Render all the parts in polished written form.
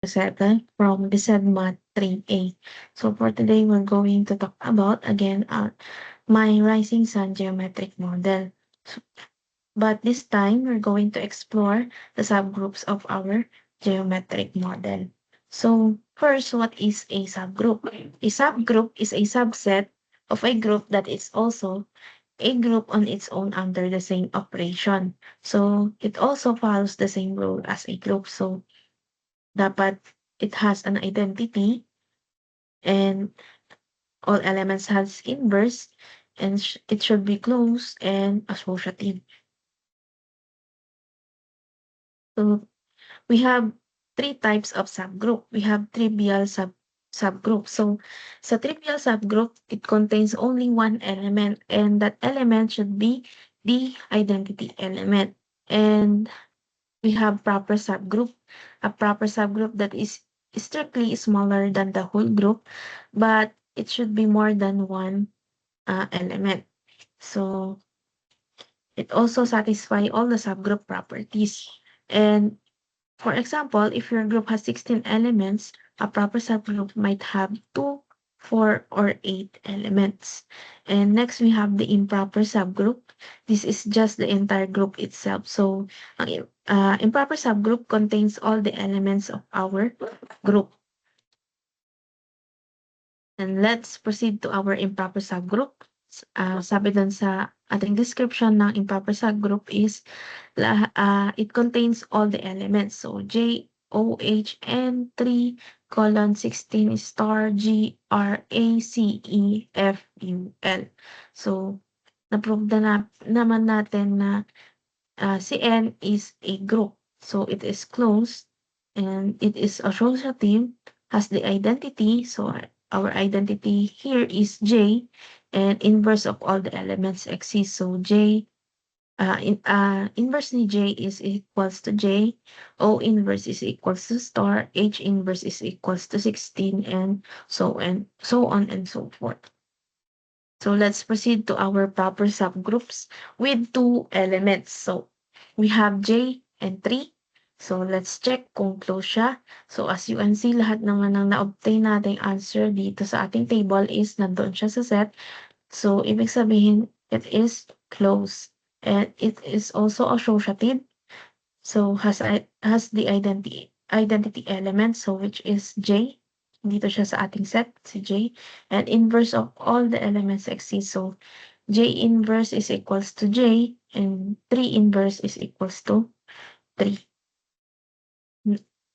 7 from BSEDMAT 3A. So for today, we're going to talk about again my rising sun geometric model. But this time, we're going to explore the subgroups of our geometric model. So first, what is a subgroup? A subgroup is a subset of a group that is also a group on its own under the same operation. So it also follows the same rule as a group. So dapat it has an identity and all elements has inverse and it should be closed and associative. So we have three types of subgroup. We have trivial subgroup. So sa trivial subgroup, it contains only one element and that element should be the identity element. And we have proper subgroup, a proper subgroup that is strictly smaller than the whole group, but it should be more than one element. So it also satisfy all the subgroup properties. And for example, if your group has 16 elements, a proper subgroup might have 2, 4, or 8 elements. And next, we have the improper subgroup. This is just the entire group itself. So, improper subgroup contains all the elements of our group. And let's proceed to our improper subgroup. Sabi dun sa ating description ng improper subgroup is it contains all the elements. So J, O, H, N, 3, colon, 16, star, G, R, A, C, E, F, U, L. So, na-prove naman natin na si N is a group. So, it is closed and it is associative, has the identity. So, our identity here is J and inverse of all the elements exists. So, J inverse ni J is equals to J, O inverse is equals to star, H inverse is equals to 16, and so on and so forth. So let's proceed to our proper subgroups with two elements. So we have J and 3. So let's check kung close siya. So as you can see, lahat naman ng na-obtain nating answer dito sa ating table is nandoon siya sa set. So ibig sabihin, it is closed. And it is also associative. So has the identity element, so which is J. Dito siya sa ating set, si J. And inverse of all the elements exist. So J inverse is equals to J and 3 inverse is equals to 3.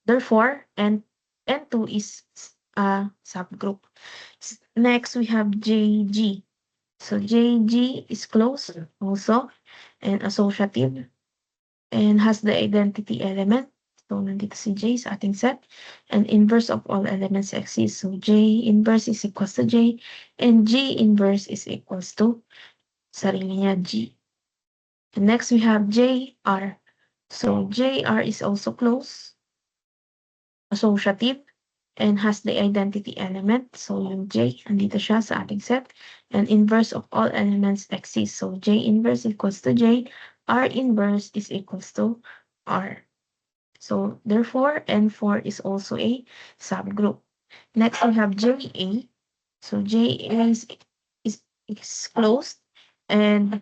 Therefore, N2 is a subgroup. Next, we have JG. So JG is closed also and associative and has the identity element. So nandito si J sa ating set and inverse of all elements exists. So J inverse is equals to J and G inverse is equals to sarili niya G. And next we have JR. So JR is also close, associative, and has the identity element. So yung J, andito siya sa ating set. And inverse of all elements exists. So J inverse equals to J, R inverse is equals to R. So therefore, N4 is also a subgroup. Next, we have JA. So JA is closed and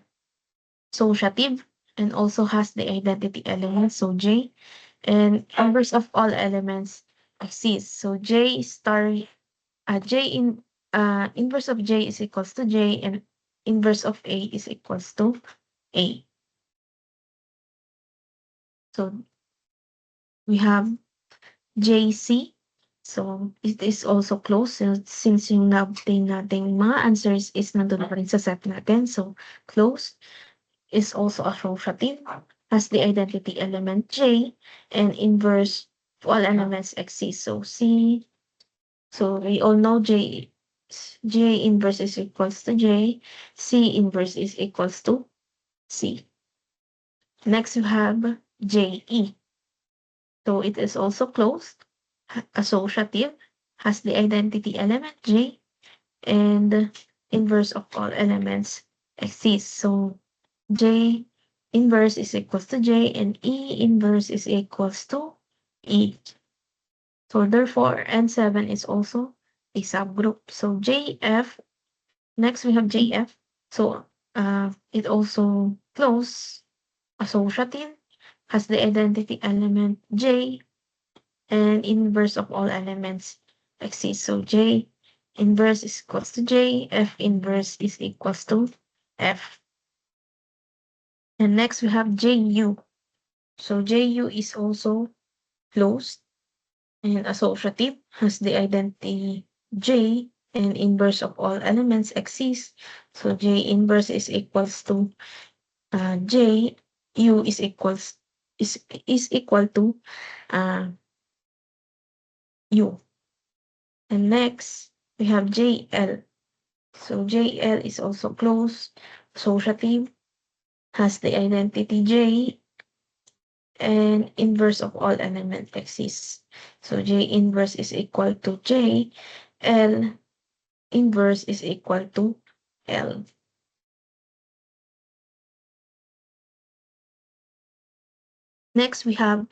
associative and also has the identity element. So J and inverse of all elements exists. So J star J inverse of J is equals to J and inverse of A is equals to A. So we have JC. So, it is also close since yung na-obtain nating mga answers is nandun pa rin sa set natin. So, close is also associative, has the identity element J, and inverse of all elements exist. So, we all know J inverse is equals to J, C inverse is equals to C. Next, you have JE. So, it is also closed, associative, has the identity element J, and inverse of all elements exists. So J inverse is equals to J and E inverse is equals to E. So therefore, N7 is also a subgroup. So JF, next we have JF. So it also close associative, has the identity element J, and inverse of all elements exists. So J inverse is equals to J, F inverse is equals to F. And next we have JU. So JU is also closed and associative, has the identity J, and inverse of all elements exists. So J inverse is equals to J, U is equal to uh, U. And next we have JL. So JL is also closed, associative, has the identity J, and inverse of all elements exists. So J inverse is equal to J, L inverse is equal to L. Next, we have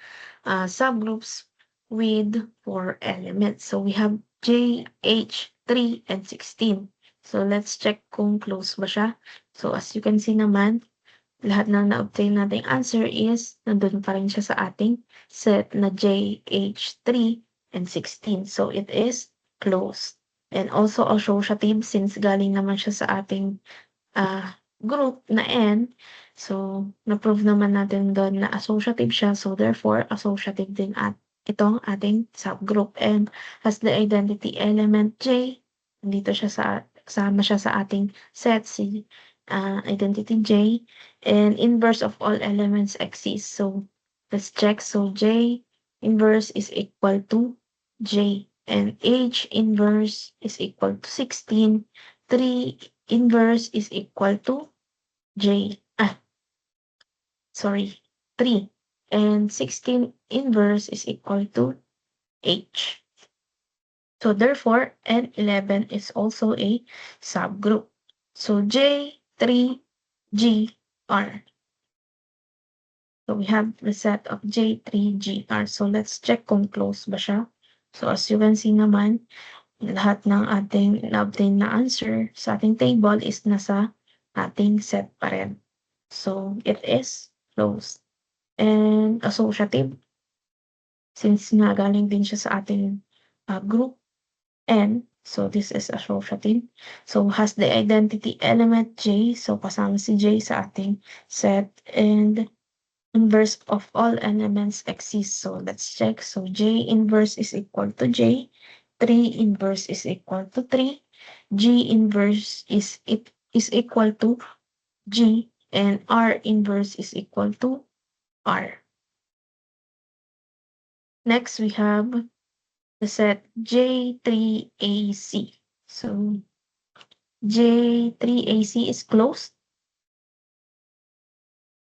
subgroups with 4 elements. So we have J, H, 3, and 16. So let's check kung close ba siya. So as you can see naman, lahat na na-obtain nating answer is nandun pa rin siya sa ating set na J, H, 3, and 16. So it is closed. And also associative since galing naman siya sa ating group na N. So na-prove naman natin dun na associative siya. So therefore, associative din at itong ating subgroup. And has the identity element J, nandito siya kasama siya sa ating set, si identity J, and inverse of all elements exists. So let's check. So J inverse is equal to J, and H inverse is equal to 16. 3 inverse is equal to J. Sorry, 3. And 16 inverse is equal to H. So therefore, N11 is also a subgroup. So J, 3, G, R. So we have the set of J, 3, G, R. So let's check kung close ba siya. So as you can see naman, lahat ng ating na-obtain na answer sa ating table is nasa ating set pa rin. So it is closed. And associative, since nga galing din siya sa ating group N, so this is associative. So has the identity element J, so kasama si J sa ating set, and inverse of all elements exists. So let's check. So J inverse is equal to J, 3 inverse is equal to 3, G inverse is equal to G, and R inverse is equal to R. Next, we have the set J3AC. So J3AC is closed.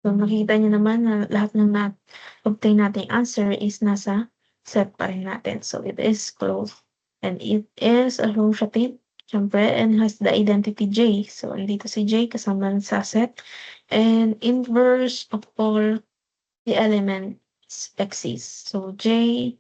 So makikita niyo naman na lahat ng na-obtain nating answer is nasa set pa rin natin. So it is closed. And it is associative, syempre, and has the identity J. So dito si J kasama sa set. And inverse of all the elements exists. So J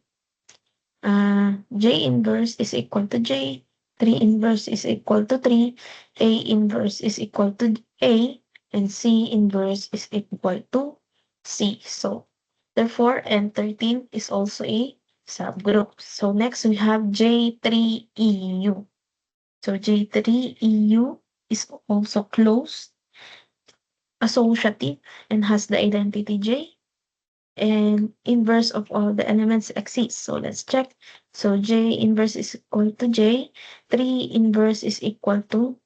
inverse is equal to J, 3 inverse is equal to 3, A inverse is equal to A, and C inverse is equal to C. So therefore, N13 is also a subgroup. So next we have J3EU. So J3EU is also closed, associative, and has the identity J, and inverse of all the elements exists. So let's check. So J inverse is equal to J, 3 inverse is equal to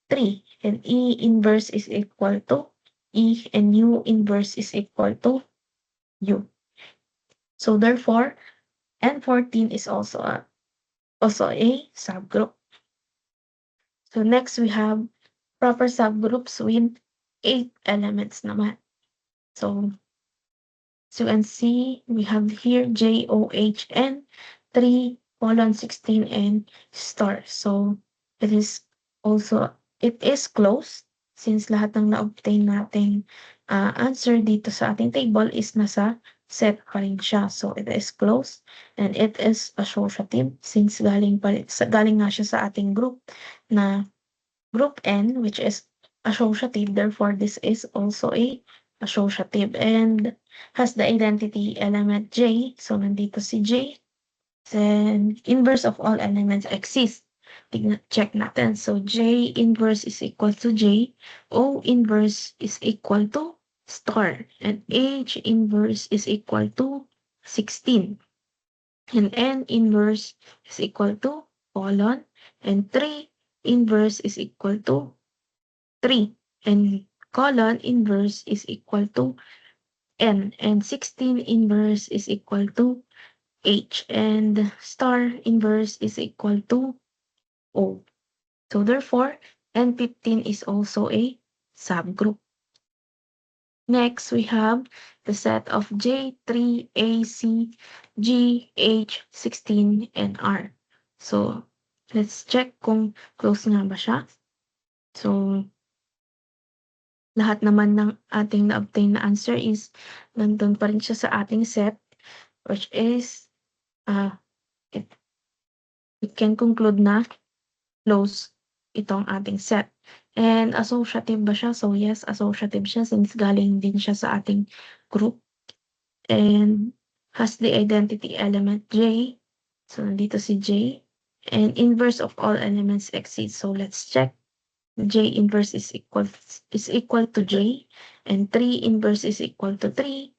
3, and E inverse is equal to E, and U inverse is equal to U. So therefore, N14 is also a subgroup. So next we have proper subgroups with 8 elements naman. So as you can see, we have here JOHN, 3, colon, 16, and star. So it is closed since lahat ng na-obtain nating answer dito sa ating table is nasa set pa rin siya. So, it is closed and it is associative since galing nga siya sa ating group na group N, which is associative. Therefore, this is also a associative and has the identity element J. So, nandito si J. Then, inverse of all elements exist. Check natin. So, J inverse is equal to J. O inverse is equal to star. And H inverse is equal to 16. And N inverse is equal to colon. And 3 inverse is equal to 3. And colon inverse is equal to N. And 16 inverse is equal to H. And star inverse is equal to O. So therefore, N15 is also a subgroup. Next, we have the set of J3, AC, G, H, 16, and R. So, let's check kung close nga ba siya. So, lahat naman ng ating na-obtain na answer is nandun pa rin siya sa ating set, which is, we can conclude na close itong ating set. And associative ba siya? So yes, associative siya since galing din siya sa ating group. And has the identity element J. So nandito si J. And inverse of all elements exceeds. So let's check. J inverse is equal to J. And 3 inverse is equal to 3.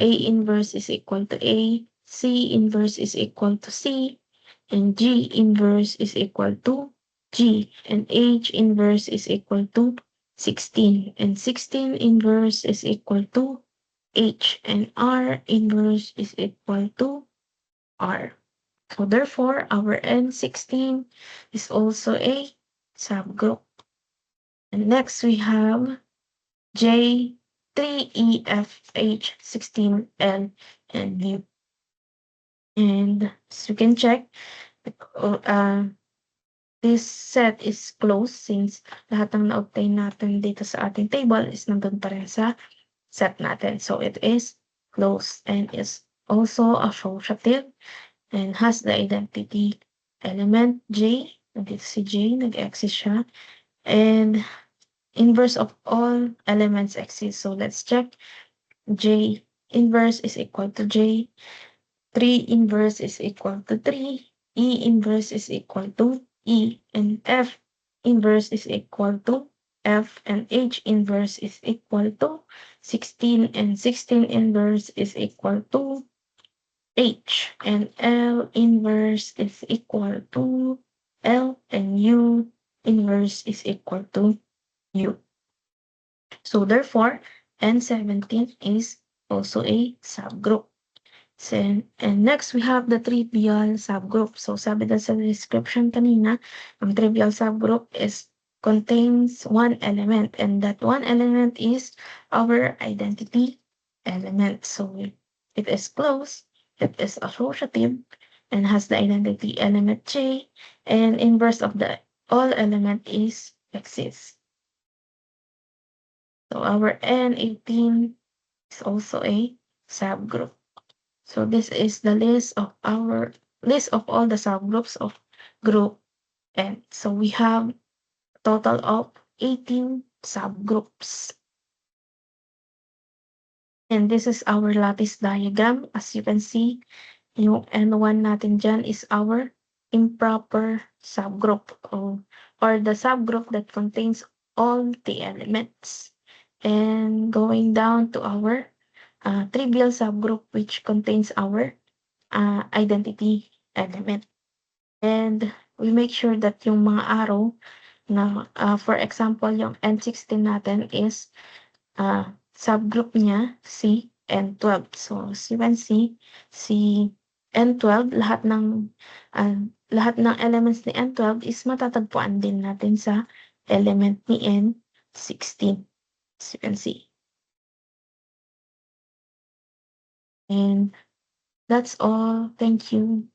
A inverse is equal to A. C inverse is equal to C. And G inverse is equal to G. And H inverse is equal to 16. And 16 inverse is equal to H. And R inverse is equal to R. So therefore, our N16 is also a subgroup. And next we have J, 3, E, F, H, 16, L, and U. And as you can check, this set is closed since lahat ng na-obtain natin dito sa ating table is nandun pa rin sa set natin. So it is closed and is also associative and has the identity element J. Nandito si J, nag-exist siya. And inverse of all elements exist. So let's check. J inverse is equal to J. 3 inverse is equal to 3. E inverse is equal to E. And F inverse is equal to F. And H inverse is equal to 16. And 16 inverse is equal to H. And L inverse is equal to L. And U inverse is equal to U. So therefore, N17 is also a subgroup. And next, we have the trivial subgroup. So sabi na sa description kanina, ang trivial subgroup contains one element, and that one element is our identity element. So it is closed, it is associative, and has the identity element J, and inverse of the all element is exists. So our N18 is also a subgroup. So this is the list of all the subgroups of group N. So we have a total of 18 subgroups. And this is our lattice diagram. As you can see, yung N1 natin dyan is our improper subgroup or the subgroup that contains all the elements. And going down to our trivial subgroup which contains our identity element. And we make sure that yung mga arrow na, for example, yung N16 natin is subgroup niya si N12. So, as you can see, si N12, lahat ng elements ni N12 is matatagpuan din natin sa element ni N16. As you can see. And that's all. Thank you.